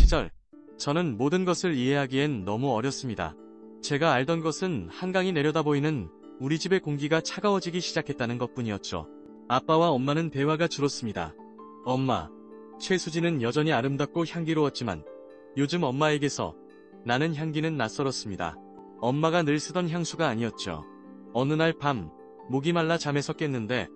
시절, 저는 모든 것을 이해하기엔 너무 어렸습니다. 제가 알던 것은 한강이 내려다 보이는 우리 집의 공기가 차가워지기 시작했다는 것뿐이었죠. 아빠와 엄마는 대화가 줄었습니다. 엄마, 최수진은 여전히 아름답고 향기로웠지만 요즘 엄마에게서 나는 향기는 낯설었습니다. 엄마가 늘 쓰던 향수가 아니었죠. 어느 날 밤, 목이 말라 잠에서 깼는데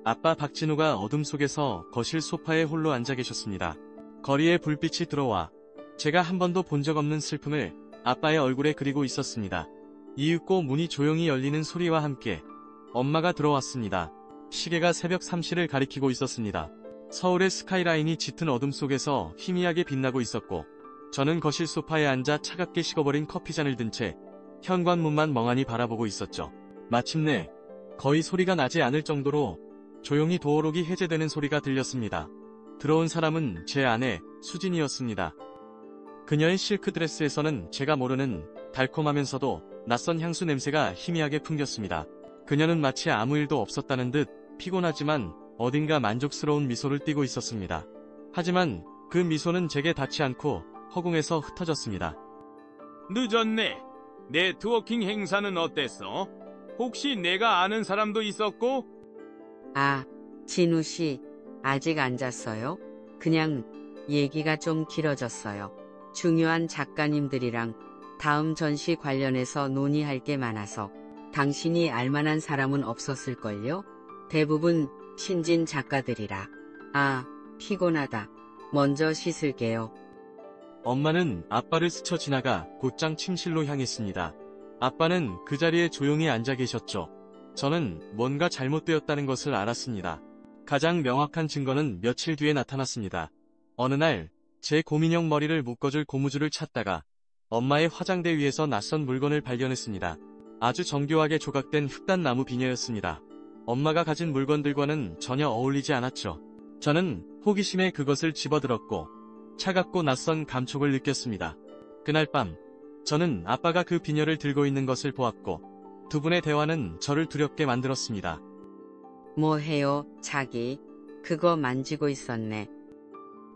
아빠 박진우가 어둠 속에서 거실 소파에 홀로 앉아 계셨습니다. 거리에 불빛이 들어와 제가 한 번도 본 적 없는 슬픔을 아빠의 얼굴에 그리고 있었습니다. 이윽고 문이 조용히 열리는 소리와 함께 엄마가 들어왔습니다. 시계가 새벽 3시를 가리키고 있었습니다. 서울의 스카이라인이 짙은 어둠 속에서 희미하게 빛나고 있었고 저는 거실 소파에 앉아 차갑게 식어버린 커피잔을 든 채 현관문만 멍하니 바라보고 있었죠. 마침내 거의 소리가 나지 않을 정도로 조용히 도어록이 해제되는 소리가 들렸습니다. 들어온 사람은 제 아내 수진이었습니다. 그녀의 실크 드레스에서는 제가 모르는 달콤하면서도 낯선 향수 냄새가 희미하게 풍겼습니다. 그녀는 마치 아무 일도 없었다는 듯 피곤하지만 어딘가 만족스러운 미소를 띠고 있었습니다. 하지만 그 미소는 제게 닿지 않고 허공에서 흩어졌습니다. 늦었네. 네트워킹 행사는 어땠어? 혹시 내가 아는 사람도 있었고? 아, 진우 씨, 아직 안 잤어요? 그냥 얘기가 좀 길어졌어요. 중요한 작가님들이랑 다음 전시 관련해서 논의할 게 많아서 당신이 알만한 사람은 없었을걸요? 대부분 신진 작가들이라. 아, 피곤하다. 먼저 씻을게요. 엄마는 아빠를 스쳐 지나가 곧장 침실로 향했습니다. 아빠는 그 자리에 조용히 앉아 계셨죠. 저는 뭔가 잘못되었다는 것을 알았습니다. 가장 명확한 증거는 며칠 뒤에 나타났습니다. 어느 날 제 고민형 머리를 묶어줄 고무줄을 찾다가 엄마의 화장대 위에서 낯선 물건을 발견했습니다. 아주 정교하게 조각된 흑단 나무 비녀였습니다. 엄마가 가진 물건들과는 전혀 어울리지 않았죠. 저는 호기심에 그것을 집어들었고 차갑고 낯선 감촉을 느꼈습니다. 그날 밤 저는 아빠가 그 비녀를 들고 있는 것을 보았고 두 분의 대화는 저를 두렵게 만들었습니다. 뭐 해요, 자기? 그거 만지고 있었네.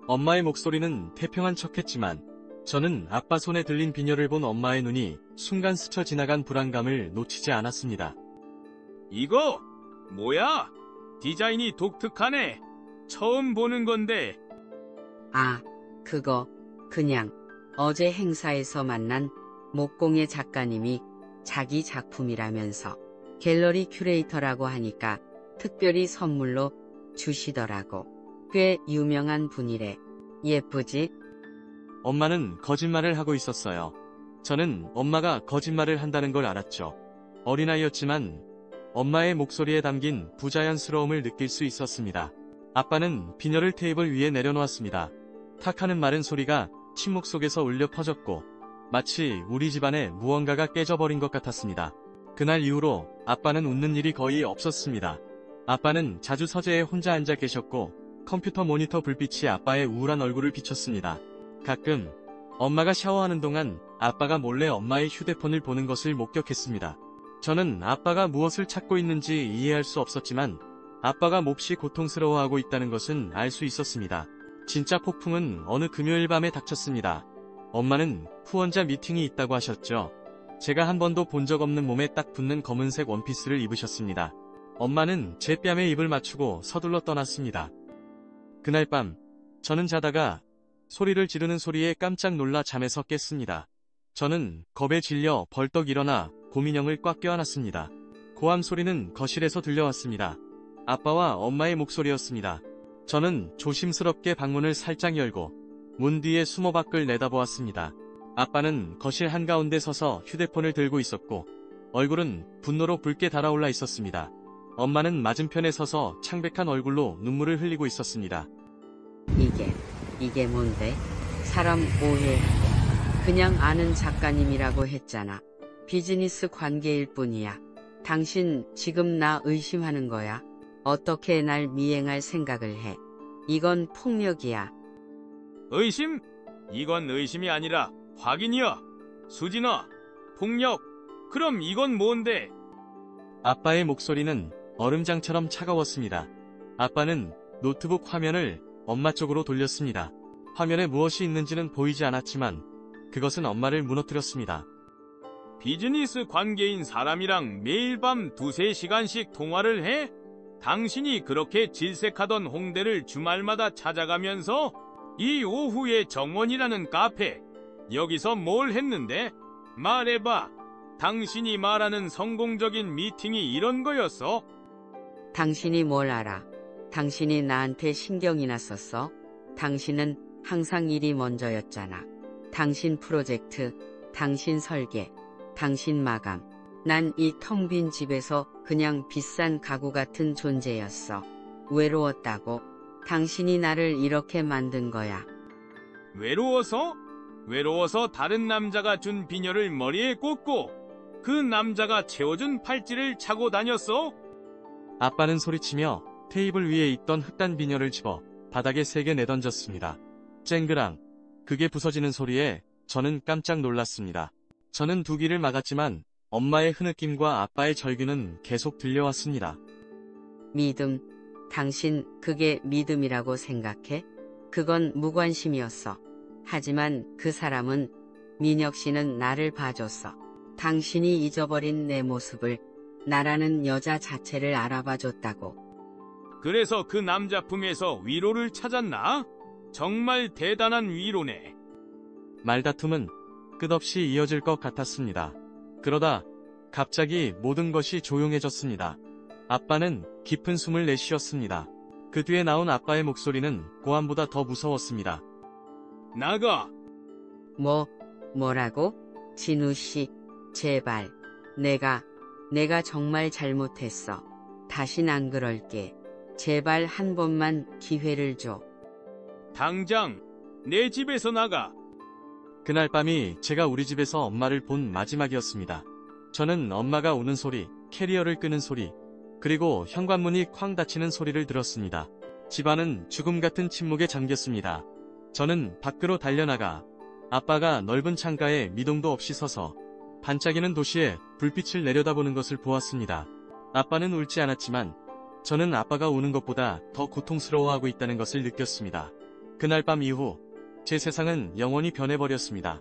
엄마의 목소리는 태평한 척했지만 저는 아빠 손에 들린 비녀를 본 엄마의 눈이 순간 스쳐 지나간 불안감을 놓치지 않았습니다. 이거 뭐야? 디자인이 독특하네. 처음 보는 건데. 아, 그거 그냥 어제 행사에서 만난 목공예 작가님이 자기 작품이라면서 갤러리 큐레이터라고 하니까 특별히 선물로 주시더라고. 꽤 유명한 분이래. 예쁘지? 엄마는 거짓말을 하고 있었어요. 저는 엄마가 거짓말을 한다는 걸 알았죠. 어린아이였지만 엄마의 목소리에 담긴 부자연스러움을 느낄 수 있었습니다. 아빠는 비녀를 테이블 위에 내려놓았습니다. 탁 하는 마른 소리가 침묵 속에서 울려 퍼졌고 마치 우리 집안에 무언가가 깨져버린 것 같았습니다. 그날 이후로 아빠는 웃는 일이 거의 없었습니다. 아빠는 자주 서재에 혼자 앉아 계셨고 컴퓨터 모니터 불빛이 아빠의 우울한 얼굴을 비췄습니다. 가끔 엄마가 샤워하는 동안 아빠가 몰래 엄마의 휴대폰을 보는 것을 목격했습니다. 저는 아빠가 무엇을 찾고 있는지 이해할 수 없었지만 아빠가 몹시 고통스러워하고 있다는 것은 알 수 있었습니다. 진짜 폭풍은 어느 금요일 밤에 닥쳤습니다. 엄마는 후원자 미팅이 있다고 하셨죠. 제가 한 번도 본 적 없는 몸에 딱 붙는 검은색 원피스를 입으셨습니다. 엄마는 제 뺨에 입을 맞추고 서둘러 떠났습니다. 그날 밤 저는 자다가 소리를 지르는 소리에 깜짝 놀라 잠에서 깼습니다. 저는 겁에 질려 벌떡 일어나 고민형을 꽉 껴안았습니다. 고함 소리는 거실에서 들려왔습니다. 아빠와 엄마의 목소리였습니다. 저는 조심스럽게 방문을 살짝 열고 문 뒤에 숨어 밖을 내다보았습니다. 아빠는 거실 한가운데 서서 휴대폰을 들고 있었고 얼굴은 분노로 붉게 달아올라 있었습니다. 엄마는 맞은편에 서서 창백한 얼굴로 눈물을 흘리고 있었습니다. 이게 뭔데? 사람 오해하게. 그냥 아는 작가님이라고 했잖아. 비즈니스 관계일 뿐이야. 당신 지금 나 의심하는 거야? 어떻게 날 미행할 생각을 해? 이건 폭력이야. 의심? 이건 의심이 아니라 확인이야. 수진아, 폭력. 그럼 이건 뭔데? 아빠의 목소리는 얼음장처럼 차가웠습니다. 아빠는 노트북 화면을 엄마 쪽으로 돌렸습니다. 화면에 무엇이 있는지는 보이지 않았지만 그것은 엄마를 무너뜨렸습니다. 비즈니스 관계인 사람이랑 매일 밤 2~3시간씩 통화를 해? 당신이 그렇게 질색하던 홍대를 주말마다 찾아가면서 이 오후에 정원이라는 카페, 여기서 뭘 했는데? 말해봐. 당신이 말하는 성공적인 미팅이 이런 거였어? 당신이 뭘 알아? 당신이 나한테 신경이나 썼어? 당신은 항상 일이 먼저였잖아. 당신 프로젝트, 당신 설계, 당신 마감. 난 이 텅 빈 집에서 그냥 비싼 가구 같은 존재였어. 외로웠다고. 당신이 나를 이렇게 만든 거야. 외로워서? 외로워서 다른 남자가 준 비녀를 머리에 꽂고 그 남자가 채워준 팔찌를 차고 다녔어? 아빠는 소리치며 테이블 위에 있던 흑단 비녀를 집어 바닥에 3개 내던졌습니다. 쨍그랑. 그게 부서지는 소리에 저는 깜짝 놀랐습니다. 저는 두 귀를 막았지만 엄마의 흐느낌과 아빠의 절규는 계속 들려왔습니다. 믿음. 당신 그게 믿음이라고 생각해? 그건 무관심이었어. 하지만 그 사람은 민혁 씨는 나를 봐줬어. 당신이 잊어버린 내 모습을, 나라는 여자 자체를 알아봐줬다고. 그래서 그 남자 품에서 위로를 찾았나? 정말 대단한 위로네. 말다툼은 끝없이 이어질 것 같았습니다. 그러다 갑자기 모든 것이 조용해졌습니다. 아빠는 깊은 숨을 내쉬었습니다. 그 뒤에 나온 아빠의 목소리는 고함보다 더 무서웠습니다. 나가! 뭐라고? 진우 씨, 제발. 내가 정말 잘못했어. 다신 안 그럴게. 제발 한 번만 기회를 줘. 당장 내 집에서 나가! 그날 밤이 제가 우리 집에서 엄마를 본 마지막이었습니다. 저는 엄마가 우는 소리, 캐리어를 끄는 소리, 그리고 현관문이 쾅 닫히는 소리를 들었습니다. 집안은 죽음 같은 침묵에 잠겼습니다. 저는 밖으로 달려나가 아빠가 넓은 창가에 미동도 없이 서서 반짝이는 도시에 불빛을 내려다보는 것을 보았습니다. 아빠는 울지 않았지만 저는 아빠가 우는 것보다 더 고통스러워하고 있다는 것을 느꼈습니다. 그날 밤 이후 제 세상은 영원히 변해버렸습니다.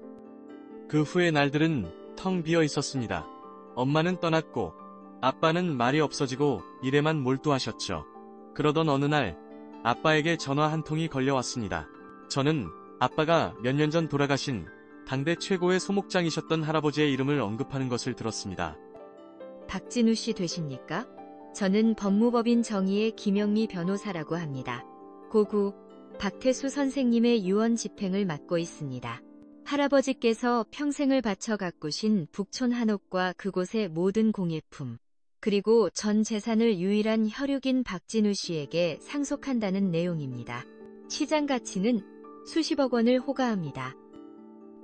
그 후의 날들은 텅 비어 있었습니다. 엄마는 떠났고 아빠는 말이 없어지고 일에만 몰두하셨죠. 그러던 어느 날 아빠에게 전화 한 통이 걸려왔습니다. 저는 아빠가 몇 년 전 돌아가신 당대 최고의 소목장이셨던 할아버지의 이름을 언급하는 것을 들었습니다. 박진우 씨 되십니까? 저는 법무법인 정의의 김영미 변호사라고 합니다. 고구 박태수 선생님의 유언 집행을 맡고 있습니다. 할아버지께서 평생을 바쳐 가꾸신 북촌 한옥과 그곳의 모든 공예품, 그리고 전 재산을 유일한 혈육인 박진우 씨에게 상속한다는 내용입니다. 시장 가치는 수십억 원을 호가합니다.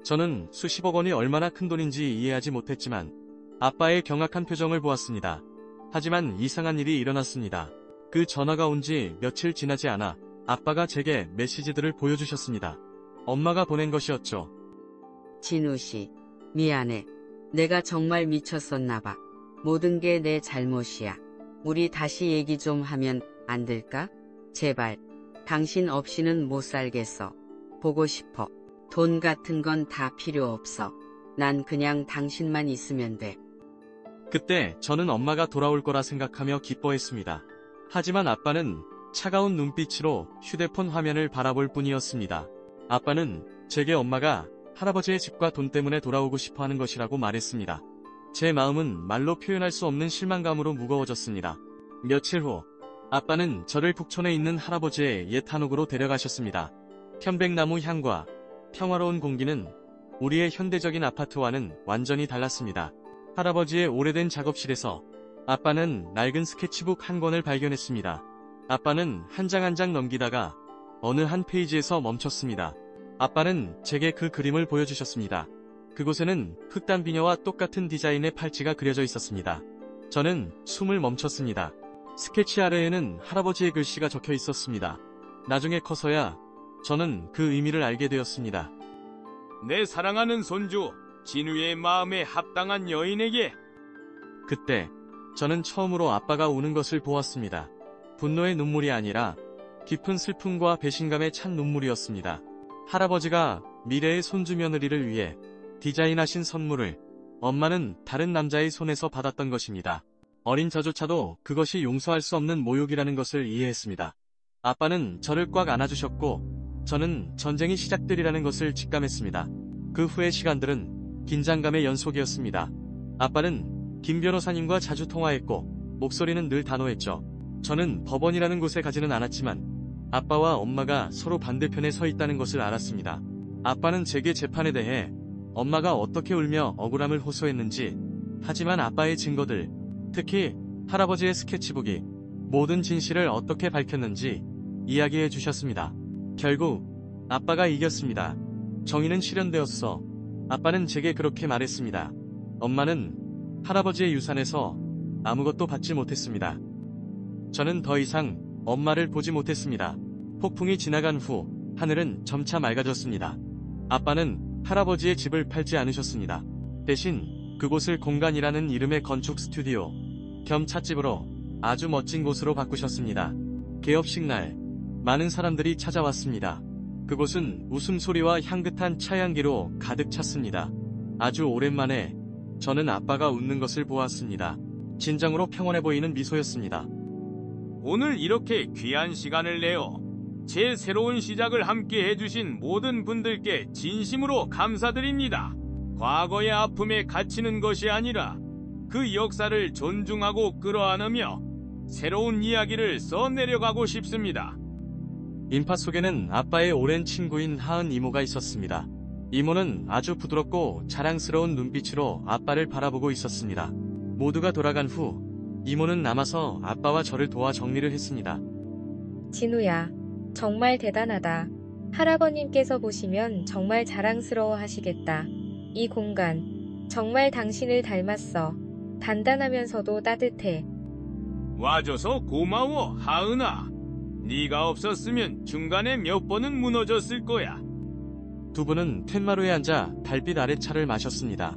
저는 수십억 원이 얼마나 큰 돈인지 이해하지 못했지만 아빠의 경악한 표정을 보았습니다. 하지만 이상한 일이 일어났습니다. 그 전화가 온 지 며칠 지나지 않아 아빠가 제게 메시지들을 보여주셨습니다. 엄마가 보낸 것이었죠. 진우 씨, 미안해. 내가 정말 미쳤었나 봐. 모든 게 내 잘못이야. 우리 다시 얘기 좀 하면 안 될까? 제발. 당신 없이는 못 살겠어. 보고 싶어. 돈 같은 건 다 필요 없어. 난 그냥 당신만 있으면 돼. 그때 저는 엄마가 돌아올 거라 생각하며 기뻐했습니다. 하지만 아빠는 차가운 눈빛으로 휴대폰 화면을 바라볼 뿐이었습니다. 아빠는 제게 엄마가 할아버지의 집과 돈 때문에 돌아오고 싶어 하는 것이라고 말했습니다. 제 마음은 말로 표현할 수 없는 실망감으로 무거워졌습니다. 며칠 후 아빠는 저를 북촌에 있는 할아버지의 옛 한옥으로 데려가셨습니다. 편백나무 향과 평화로운 공기는 우리의 현대적인 아파트와는 완전히 달랐습니다. 할아버지의 오래된 작업실에서 아빠는 낡은 스케치북 한 권을 발견했습니다. 아빠는 한 장 한 장 넘기다가 어느 한 페이지에서 멈췄습니다. 아빠는 제게 그 그림을 보여주셨습니다. 그곳에는 흑단 비녀와 똑같은 디자인의 팔찌가 그려져 있었습니다. 저는 숨을 멈췄습니다. 스케치 아래에는 할아버지의 글씨가 적혀 있었습니다. 나중에 커서야 저는 그 의미를 알게 되었습니다. 내 사랑하는 손주 진우의 마음에 합당한 여인에게. 그때 저는 처음으로 아빠가 우는 것을 보았습니다. 분노의 눈물이 아니라 깊은 슬픔과 배신감에 찬 눈물이었습니다. 할아버지가 미래의 손주 며느리를 위해 디자인하신 선물을 엄마는 다른 남자의 손에서 받았던 것입니다. 어린 저조차도 그것이 용서할 수 없는 모욕이라는 것을 이해했습니다. 아빠는 저를 꽉 안아주셨고 저는 전쟁이 시작되리라는 것을 직감했습니다. 그 후의 시간들은 긴장감의 연속이었습니다. 아빠는 김 변호사님과 자주 통화했고 목소리는 늘 단호했죠. 저는 법원이라는 곳에 가지는 않았지만 아빠와 엄마가 서로 반대편에 서 있다는 것을 알았습니다. 아빠는 제게 재판에 대해 엄마가 어떻게 울며 억울함을 호소했는지, 하지만 아빠의 증거들, 특히 할아버지의 스케치북이 모든 진실을 어떻게 밝혔는지 이야기해 주셨습니다. 결국 아빠가 이겼습니다. 정의는 실현되었어. 아빠는 제게 그렇게 말했습니다. 엄마는 할아버지의 유산에서 아무것도 받지 못했습니다. 저는 더 이상 엄마를 보지 못했습니다. 폭풍이 지나간 후 하늘은 점차 맑아졌습니다. 아빠는 할아버지의 집을 팔지 않으셨습니다. 대신 그곳을 공간이라는 이름의 건축 스튜디오 겸 찻집으로 아주 멋진 곳으로 바꾸셨습니다. 개업식 날 많은 사람들이 찾아왔습니다. 그곳은 웃음소리와 향긋한 차향기로 가득 찼습니다. 아주 오랜만에 저는 아빠가 웃는 것을 보았습니다. 진정으로 평온해 보이는 미소였습니다. 오늘 이렇게 귀한 시간을 내어 제 새로운 시작을 함께 해주신 모든 분들께 진심으로 감사드립니다. 과거의 아픔에 갇히는 것이 아니라 그 역사를 존중하고 끌어안으며 새로운 이야기를 써내려가고 싶습니다. 인파 속에는 아빠의 오랜 친구인 하은 이모가 있었습니다. 이모는 아주 부드럽고 자랑스러운 눈빛으로 아빠를 바라보고 있었습니다. 모두가 돌아간 후 이모는 남아서 아빠와 저를 도와 정리를 했습니다. 진우야, 정말 대단하다. 할아버님께서 보시면 정말 자랑스러워 하시겠다. 이 공간, 정말 당신을 닮았어. 단단하면서도 따뜻해. 와줘서 고마워, 하은아. 네가 없었으면 중간에 몇 번은 무너졌을 거야. 두 분은 텐마루에 앉아 달빛 아래 차를 마셨습니다.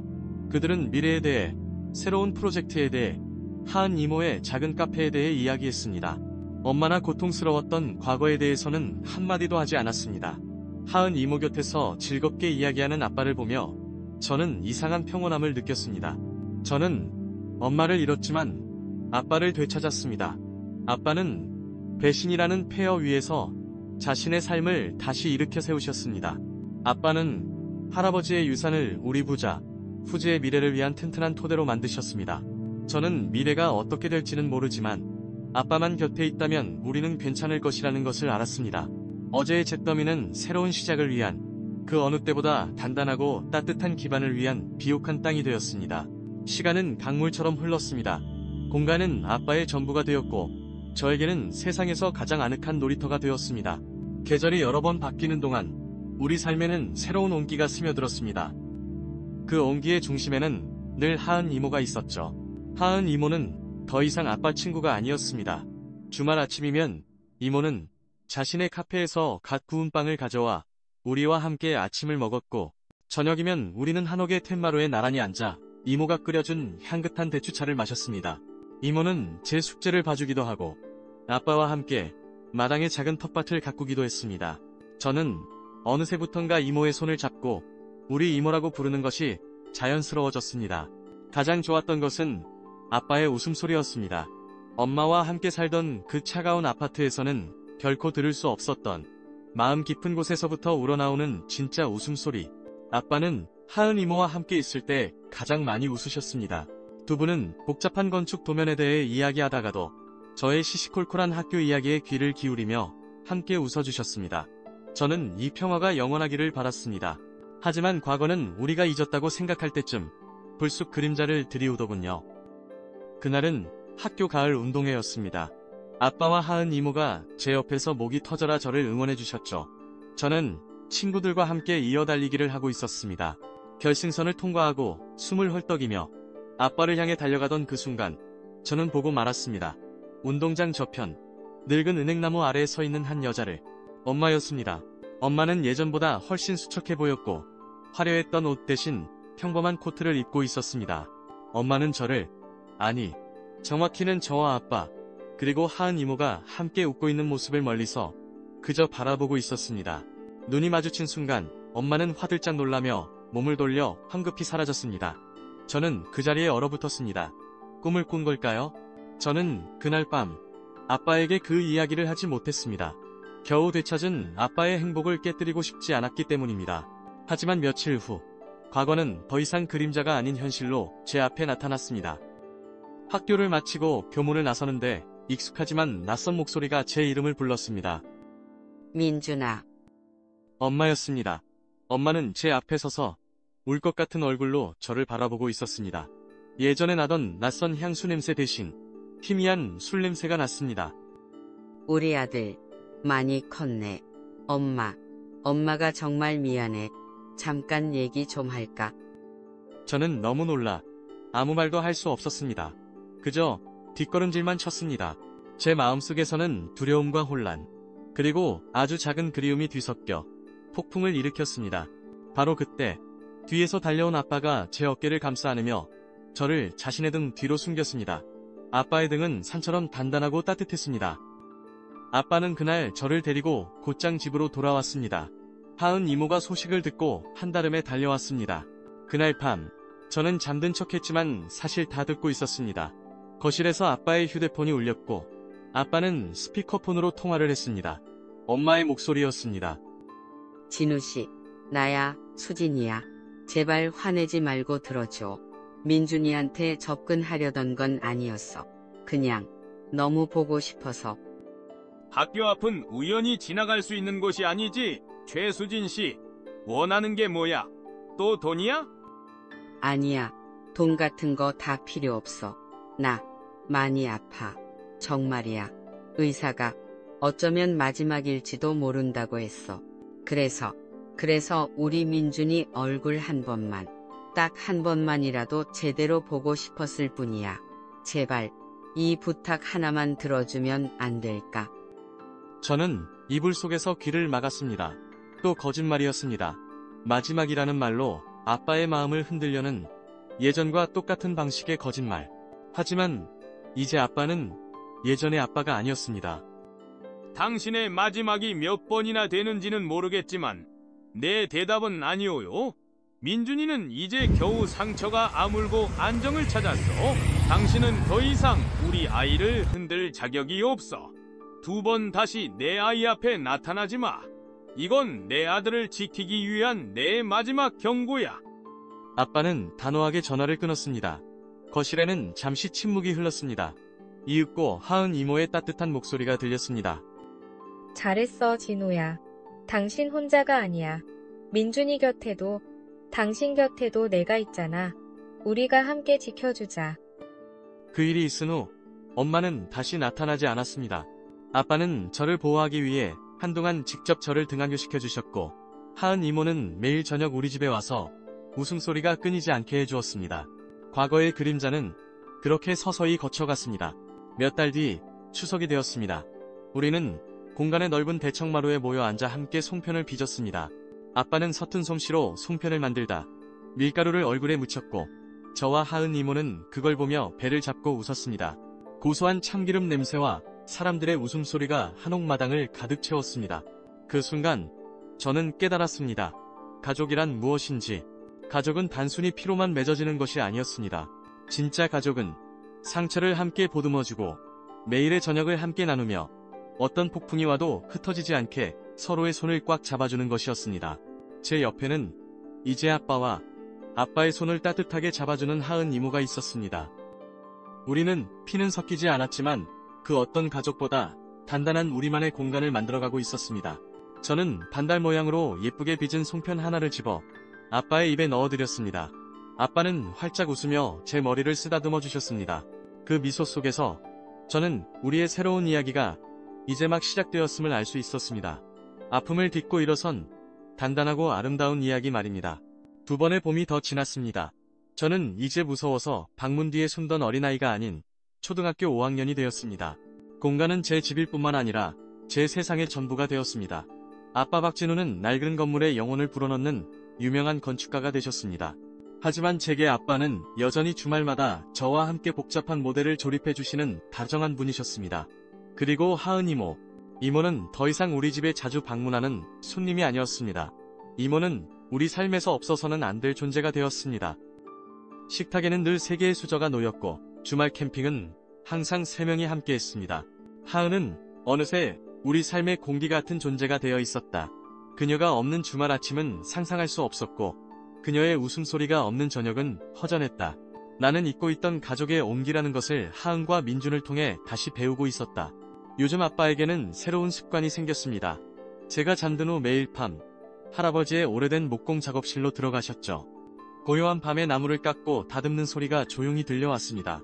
그들은 미래에 대해, 새로운 프로젝트에 대해, 하은 이모의 작은 카페에 대해 이야기했습니다. 엄마나 고통스러웠던 과거에 대해서는 한마디도 하지 않았습니다. 하은 이모 곁에서 즐겁게 이야기하는 아빠를 보며 저는 이상한 평온함을 느꼈습니다. 저는 엄마를 잃었지만 아빠를 되찾았습니다. 아빠는 배신이라는 폐허 위에서 자신의 삶을 다시 일으켜 세우셨습니다. 아빠는 할아버지의 유산을 우리 부자, 후지의 미래를 위한 튼튼한 토대로 만드셨습니다. 저는 미래가 어떻게 될지는 모르지만 아빠만 곁에 있다면 우리는 괜찮을 것이라는 것을 알았습니다. 어제의 잿더미는 새로운 시작을 위한, 그 어느 때보다 단단하고 따뜻한 기반을 위한 비옥한 땅이 되었습니다. 시간은 강물처럼 흘렀습니다. 공간은 아빠의 전부가 되었고 저에게는 세상에서 가장 아늑한 놀이터가 되었습니다. 계절이 여러 번 바뀌는 동안 우리 삶에는 새로운 온기가 스며들었습니다. 그 온기의 중심에는 늘 하은 이모가 있었죠. 하은 이모는 더 이상 아빠 친구가 아니었습니다. 주말 아침이면 이모는 자신의 카페에서 갓 구운 빵을 가져와 우리와 함께 아침을 먹었고, 저녁이면 우리는 한옥의 텐마루에 나란히 앉아 이모가 끓여준 향긋한 대추차를 마셨습니다. 이모는 제 숙제를 봐주기도 하고 아빠와 함께 마당의 작은 텃밭을 가꾸기도 했습니다. 저는 어느새부턴가 이모의 손을 잡고 우리 이모라고 부르는 것이 자연스러워졌습니다. 가장 좋았던 것은 아빠의 웃음소리였습니다. 엄마와 함께 살던 그 차가운 아파트에서는 결코 들을 수 없었던 마음 깊은 곳에서부터 우러나오는 진짜 웃음소리. 아빠는 하은 이모와 함께 있을 때 가장 많이 웃으셨습니다. 두 분은 복잡한 건축 도면에 대해 이야기하다가도 저의 시시콜콜한 학교 이야기에 귀를 기울이며 함께 웃어주셨습니다. 저는 이 평화가 영원하기를 바랐습니다. 하지만 과거는 우리가 잊었다고 생각할 때쯤 불쑥 그림자를 들이우더군요. 그날은 학교 가을 운동회였습니다. 아빠와 하은 이모가 제 옆에서 목이 터져라 저를 응원해 주셨죠. 저는 친구들과 함께 이어달리기를 하고 있었습니다. 결승선을 통과하고 숨을 헐떡이며 아빠를 향해 달려가던 그 순간 저는 보고 말았습니다. 운동장 저편, 늙은 은행나무 아래에 서 있는 한 여자를. 엄마였습니다. 엄마는 예전보다 훨씬 수척해 보였고 화려했던 옷 대신 평범한 코트를 입고 있었습니다. 엄마는 저를, 아니, 정확히는 저와 아빠, 그리고 하은 이모가 함께 웃고 있는 모습을 멀리서 그저 바라보고 있었습니다. 눈이 마주친 순간 엄마는 화들짝 놀라며 몸을 돌려 황급히 사라졌습니다. 저는 그 자리에 얼어붙었습니다. 꿈을 꾼 걸까요? 저는 그날 밤 아빠에게 그 이야기를 하지 못했습니다. 겨우 되찾은 아빠의 행복을 깨뜨리고 싶지 않았기 때문입니다. 하지만 며칠 후 과거는 더 이상 그림자가 아닌 현실로 제 앞에 나타났습니다. 학교를 마치고 교문을 나서는데 익숙하지만 낯선 목소리가 제 이름을 불렀습니다. 민준아, 엄마였습니다. 엄마는 제 앞에 서서 울 것 같은 얼굴로 저를 바라보고 있었습니다. 예전에 나던 낯선 향수 냄새 대신 희미한 술 냄새가 났습니다. 우리 아들 많이 컸네. 엄마가 정말 미안해. 잠깐 얘기 좀 할까? 저는 너무 놀라 아무 말도 할 수 없었습니다. 그저 뒷걸음질만 쳤습니다. 제 마음속에서는 두려움과 혼란, 그리고 아주 작은 그리움이 뒤섞여 폭풍을 일으켰습니다. 바로 그때 뒤에서 달려온 아빠가 제 어깨를 감싸 안으며 저를 자신의 등 뒤로 숨겼습니다. 아빠의 등은 산처럼 단단하고 따뜻했습니다. 아빠는 그날 저를 데리고 곧장 집으로 돌아왔습니다. 하은 이모가 소식을 듣고 한달음에 달려왔습니다. 그날 밤 저는 잠든 척했지만 사실 다 듣고 있었습니다. 거실에서 아빠의 휴대폰이 울렸고 아빠는 스피커폰으로 통화를 했습니다. 엄마의 목소리였습니다. 진우씨, 나야, 수진이야. 제발 화내지 말고 들어줘. 민준이한테 접근하려던 건 아니었어. 그냥 너무 보고 싶어서. 학교 앞은 우연히 지나갈 수 있는 곳이 아니지. 최수진 씨, 원하는 게 뭐야? 또 돈이야? 아니야, 돈 같은 거 다 필요 없어. 나 많이 아파. 정말이야. 의사가 어쩌면 마지막일지도 모른다고 했어. 그래서 우리 민준이 얼굴 한 번만, 딱 한 번만이라도 제대로 보고 싶었을 뿐이야. 제발 이 부탁 하나만 들어주면 안 될까? 저는 이불 속에서 귀를 막았습니다. 또 거짓말이었습니다. 마지막이라는 말로 아빠의 마음을 흔들려는 예전과 똑같은 방식의 거짓말. 하지만 이제 아빠는 예전의 아빠가 아니었습니다. 당신의 마지막이 몇 번이나 되는지는 모르겠지만 내 대답은 아니오요. 민준이는 이제 겨우 상처가 아물고 안정을 찾았어. 당신은 더 이상 우리 아이를 흔들 자격이 없어. 2번 다시 내 아이 앞에 나타나지 마. 이건 내 아들을 지키기 위한 내 마지막 경고야. 아빠는 단호하게 전화를 끊었습니다. 거실에는 잠시 침묵이 흘렀습니다. 이윽고 하은 이모의 따뜻한 목소리가 들렸습니다. 잘했어, 진우야. 당신 혼자가 아니야. 민준이 곁에도, 당신 곁에도 내가 있잖아. 우리가 함께 지켜주자. 그 일이 있은 후 엄마는 다시 나타나지 않았습니다. 아빠는 저를 보호하기 위해 한동안 직접 저를 등하교시켜 주셨고 하은 이모는 매일 저녁 우리 집에 와서 웃음소리가 끊이지 않게 해주었습니다. 과거의 그림자는 그렇게 서서히 거쳐갔습니다. 몇 달 뒤 추석이 되었습니다. 우리는 공간의 넓은 대청마루에 모여 앉아 함께 송편을 빚었습니다. 아빠는 서툰 솜씨로 송편을 만들다 밀가루를 얼굴에 묻혔고 저와 하은 이모는 그걸 보며 배를 잡고 웃었습니다. 고소한 참기름 냄새와 사람들의 웃음소리가 한옥마당을 가득 채웠습니다. 그 순간 저는 깨달았습니다. 가족이란 무엇인지. 가족은 단순히 피로만 맺어지는 것이 아니었습니다. 진짜 가족은 상처를 함께 보듬어주고 매일의 저녁을 함께 나누며 어떤 폭풍이 와도 흩어지지 않게 서로의 손을 꽉 잡아주는 것이었습니다. 제 옆에는 이제 아빠와 아빠의 손을 따뜻하게 잡아주는 하은 이모가 있었습니다. 우리는 피는 섞이지 않았지만 그 어떤 가족보다 단단한 우리만의 공간을 만들어가고 있었습니다. 저는 반달 모양으로 예쁘게 빚은 송편 하나를 집어 아빠의 입에 넣어드렸습니다. 아빠는 활짝 웃으며 제 머리를 쓰다듬어 주셨습니다. 그 미소 속에서 저는 우리의 새로운 이야기가 이제 막 시작되었음을 알 수 있었습니다. 아픔을 딛고 일어선 단단하고 아름다운 이야기 말입니다. 2번의 봄이 더 지났습니다. 저는 이제 무서워서 방문 뒤에 숨던 어린아이가 아닌 초등학교 5학년이 되었습니다. 공간은 제 집일 뿐만 아니라 제 세상의 전부가 되었습니다. 아빠 박진우는 낡은 건물에 영혼을 불어넣는 유명한 건축가가 되셨습니다. 하지만 제게 아빠는 여전히 주말마다 저와 함께 복잡한 모델을 조립해주시는 다정한 분이셨습니다. 그리고 하은 이모, 이모는 더 이상 우리 집에 자주 방문하는 손님이 아니었습니다. 이모는 우리 삶에서 없어서는 안 될 존재가 되었습니다. 식탁에는 늘 3개의 수저가 놓였고 주말 캠핑은 항상 3명이 함께했습니다. 하은은 어느새 우리 삶의 공기 같은 존재가 되어 있었다. 그녀가 없는 주말 아침은 상상할 수 없었고 그녀의 웃음소리가 없는 저녁은 허전했다. 나는 잊고 있던 가족의 온기라는 것을 하은과 민준을 통해 다시 배우고 있었다. 요즘 아빠에게는 새로운 습관이 생겼습니다. 제가 잠든 후 매일 밤 할아버지의 오래된 목공 작업실로 들어가셨죠. 고요한 밤에 나무를 깎고 다듬는 소리가 조용히 들려왔습니다.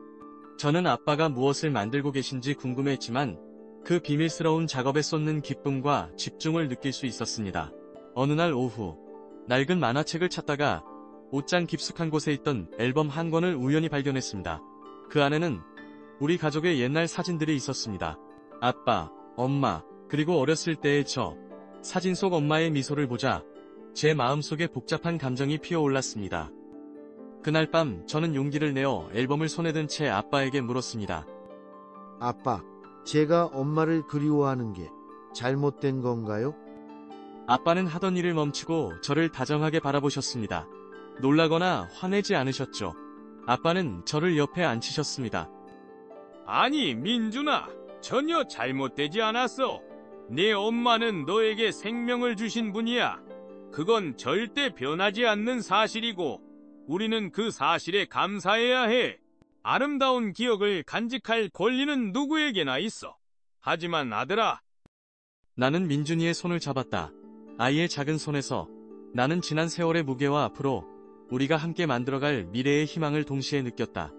저는 아빠가 무엇을 만들고 계신지 궁금했지만 그 비밀스러운 작업에 쏟는 기쁨과 집중을 느낄 수 있었습니다. 어느 날 오후 낡은 만화책을 찾다가 옷장 깊숙한 곳에 있던 앨범 한 권을 우연히 발견했습니다. 그 안에는 우리 가족의 옛날 사진들이 있었습니다. 아빠, 엄마, 그리고 어렸을 때의 저. 사진 속 엄마의 미소를 보자 제 마음속에 복잡한 감정이 피어올랐습니다. 그날 밤 저는 용기를 내어 앨범을 손에 든 채 아빠에게 물었습니다. 아빠, 제가 엄마를 그리워하는 게 잘못된 건가요? 아빠는 하던 일을 멈추고 저를 다정하게 바라보셨습니다. 놀라거나 화내지 않으셨죠. 아빠는 저를 옆에 앉히셨습니다. 아니, 민준아, 전혀 잘못되지 않았어. 네 엄마는 너에게 생명을 주신 분이야. 그건 절대 변하지 않는 사실이고 우리는 그 사실에 감사해야 해. 아름다운 기억을 간직할 권리는 누구에게나 있어. 하지만 아들아, 나는 민준이의 손을 잡았다. 아이의 작은 손에서 나는 지난 세월의 무게와 앞으로 우리가 함께 만들어갈 미래의 희망을 동시에 느꼈다.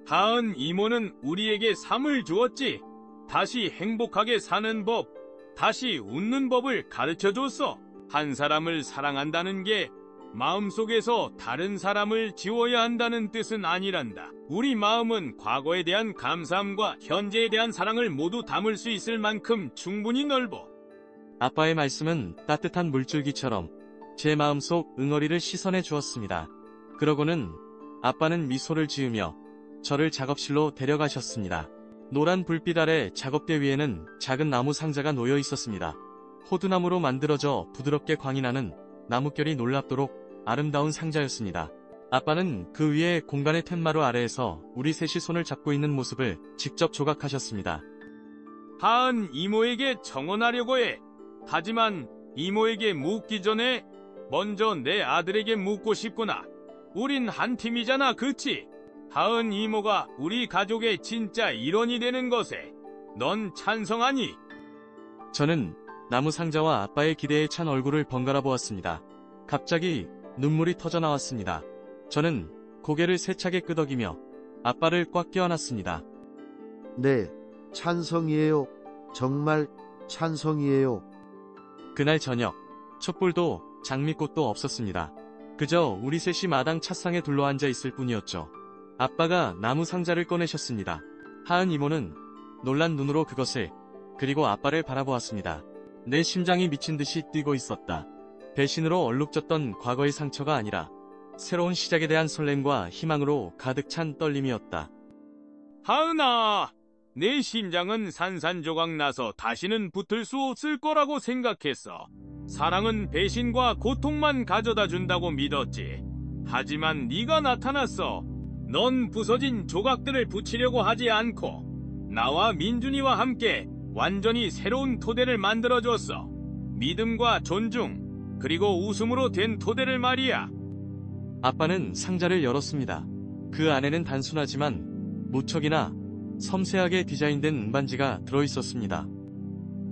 하은 이모는 우리에게 삶을 주었지. 다시 행복하게 사는 법, 다시 웃는 법을 가르쳐줬어. 한 사람을 사랑한다는 게 마음속에서 다른 사람을 지워야 한다는 뜻은 아니란다. 우리 마음은 과거에 대한 감사함과 현재에 대한 사랑을 모두 담을 수 있을 만큼 충분히 넓어. 아빠의 말씀은 따뜻한 물줄기처럼 제 마음속 응어리를 씻어내 주었습니다. 그러고는 아빠는 미소를 지으며 저를 작업실로 데려가셨습니다. 노란 불빛 아래 작업대 위에는 작은 나무 상자가 놓여 있었습니다. 호두나무로 만들어져 부드럽게 광이 나는 나뭇결이 놀랍도록 아름다운 상자였습니다. 아빠는 그 위에 공간의 텐마루 아래에서 우리 셋이 손을 잡고 있는 모습을 직접 조각하셨습니다. 하은 이모에게 청혼하려고 해. 하지만 이모에게 묻기 전에 먼저 내 아들에게 묻고 싶구나. 우린 한 팀이잖아, 그치? 하은 이모가 우리 가족의 진짜 일원이 되는 것에 넌 찬성하니? 저는 나무 상자와 아빠의 기대에 찬 얼굴을 번갈아 보았습니다. 갑자기 눈물이 터져 나왔습니다. 저는 고개를 세차게 끄덕이며 아빠를 꽉 껴안았습니다. 네, 찬성이에요. 정말 찬성이에요. 그날 저녁, 촛불도 장미꽃도 없었습니다. 그저 우리 셋이 마당 찻상에 둘러앉아 있을 뿐이었죠. 아빠가 나무 상자를 꺼내셨습니다. 하은 이모는 놀란 눈으로 그것을 그리고 아빠를 바라보았습니다. 내 심장이 미친 듯이 뛰고 있었다. 배신으로 얼룩졌던 과거의 상처가 아니라 새로운 시작에 대한 설렘과 희망으로 가득 찬 떨림이었다. 하은아, 내 심장은 산산조각 나서 다시는 붙을 수 없을 거라고 생각했어. 사랑은 배신과 고통만 가져다 준다고 믿었지. 하지만 네가 나타났어. 넌 부서진 조각들을 붙이려고 하지 않고 나와 민준이와 함께 완전히 새로운 토대를 만들어줬어. 믿음과 존중, 그리고 웃음으로 된 토대를 말이야. 아빠는 상자를 열었습니다. 그 안에는 단순하지만 무척이나 섬세하게 디자인된 은반지가 들어있었습니다.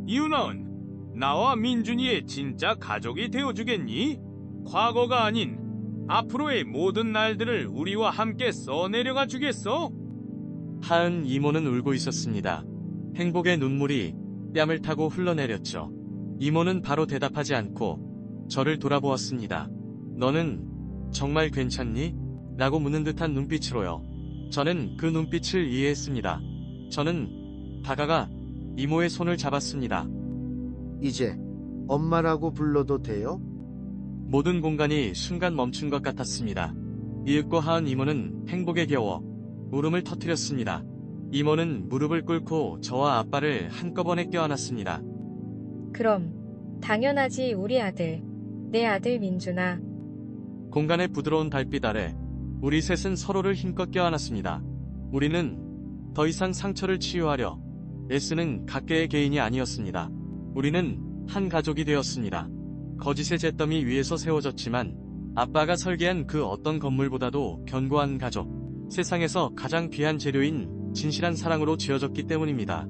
이윤아은 나와 민준이의 진짜 가족이 되어주겠니? 과거가 아닌 앞으로의 모든 날들을 우리와 함께 써내려가 주겠어? 하은 이모는 울고 있었습니다. 행복의 눈물이 뺨을 타고 흘러내렸죠. 이모는 바로 대답하지 않고 저를 돌아보았습니다. 너는 정말 괜찮니? 라고 묻는 듯한 눈빛으로요. 저는 그 눈빛을 이해했습니다. 저는 다가가 이모의 손을 잡았습니다. 이제 엄마라고 불러도 돼요? 모든 공간이 순간 멈춘 것 같았습니다. 이윽고 하은 이모는 행복에 겨워 울음을 터뜨렸습니다. 이모는 무릎을 꿇고 저와 아빠를 한꺼번에 껴안았습니다. 그럼 당연하지 우리 아들. 내 아들 민준아. 공간의 부드러운 달빛 아래 우리 셋은 서로를 힘껏 껴안았습니다. 우리는 더 이상 상처를 치유하려 애쓰는 각계의 개인이 아니었습니다. 우리는 한 가족이 되었습니다. 거짓의 잿더미 위에서 세워졌지만 아빠가 설계한 그 어떤 건물보다도 견고한 가족, 세상에서 가장 귀한 재료인 진실한 사랑으로 지어졌기 때문입니다.